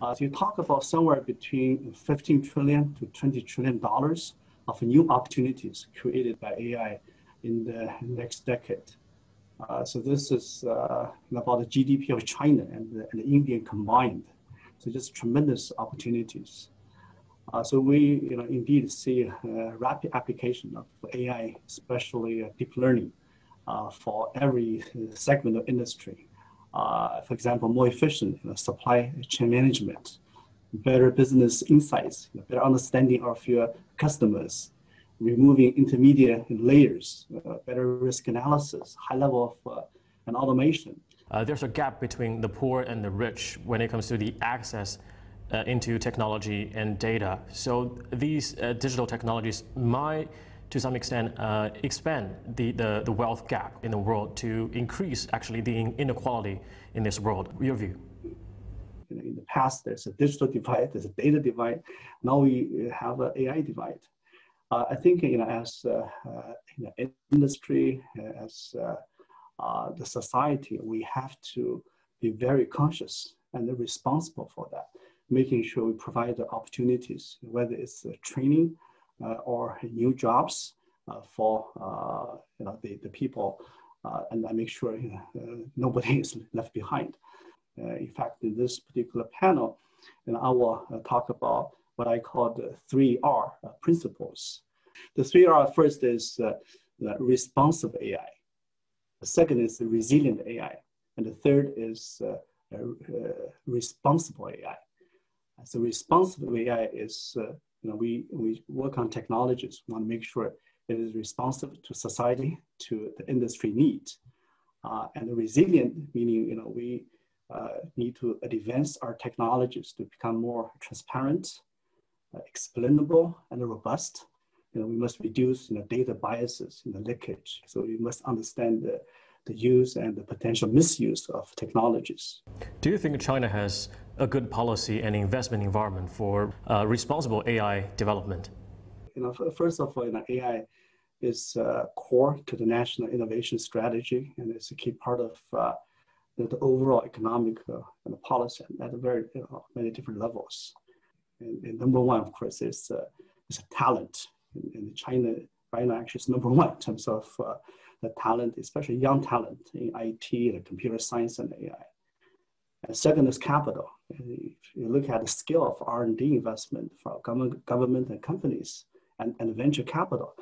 So you talk about somewhere between 15 trillion to 20 trillion dollars of new opportunities created by AI in the next decade. So this is about the GDP of China and India combined. So just tremendous opportunities. So we, indeed see rapid application of AI, especially deep learning, for every segment of industry. For example, more efficient supply chain management, better business insights, better understanding of your customers, removing intermediate layers, better risk analysis, high level of and automation. There's a gap between the poor and the rich when it comes to the access into technology and data. So these digital technologies might, to some extent, expand the wealth gap in the world to increase actually the inequality in this world. Your view? In the past, there's a digital divide, there's a data divide. Now we have an AI divide. I think as industry, as the society, we have to be very conscious and responsible for that, making sure we provide the opportunities, whether it's training or new jobs for the people, and I make sure nobody is left behind. In fact, in this particular panel, I will talk about what I call the 3R principles. The 3R first is responsive AI. The second is resilient AI. And the third is responsible AI. So responsible AI is, we work on technologies. We want to make sure it is responsive to society, to the industry needs. And the resilient, meaning, we need to advance our technologies to become more transparent, explainable, and robust. We must reduce data biases, leakage. So we must understand the use and the potential misuse of technologies. Do you think China has a good policy and investment environment for responsible AI development? First of all, AI is core to the national innovation strategy, and it's a key part of the overall economic policy at very many different levels. And number one, of course, is talent. In China, right now, actually, is number one in terms of the talent, especially young talent in IT, and computer science, and AI. And second is capital. If you look at the scale of R&D investment for government and companies and venture capital,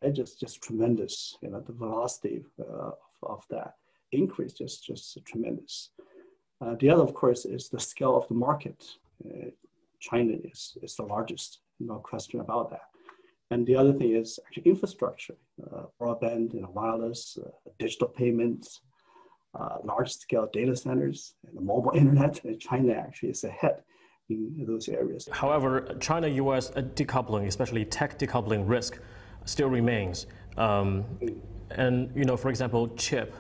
it's just tremendous. The velocity of that increase just tremendous. The other, of course, is the scale of the market. China is the largest, no question about that. And the other thing is actually infrastructure, broadband, wireless, digital payments, large-scale data centers, and the mobile internet. And China actually is ahead in those areas. However, China-US decoupling, especially tech decoupling risk, still remains. And for example, chip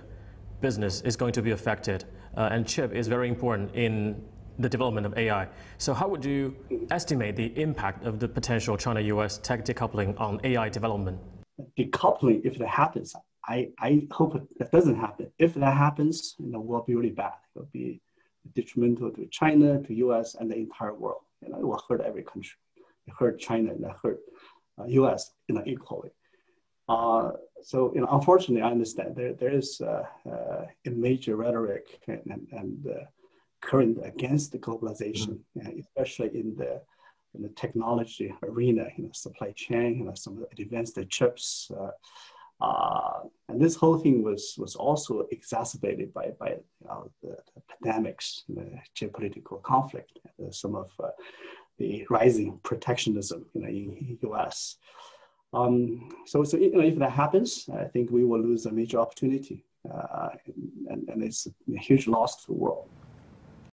business is going to be affected, and chip is very important in the development of AI. So how would you estimate the impact of the potential China-US tech decoupling on AI development? Decoupling, if that happens, I hope that doesn't happen. If that happens, it will be really bad. It will be detrimental to China, to US, and the entire world. It will hurt every country. It hurt China and it hurt US equally. So unfortunately, I understand there is a major rhetoric and current against the globalization, especially in the technology arena, supply chain, some of the advanced chips, and this whole thing was also exacerbated by the pandemics, the geopolitical conflict, some of the rising protectionism in the U.S. So if that happens, I think we will lose a major opportunity, and it's a huge loss to the world.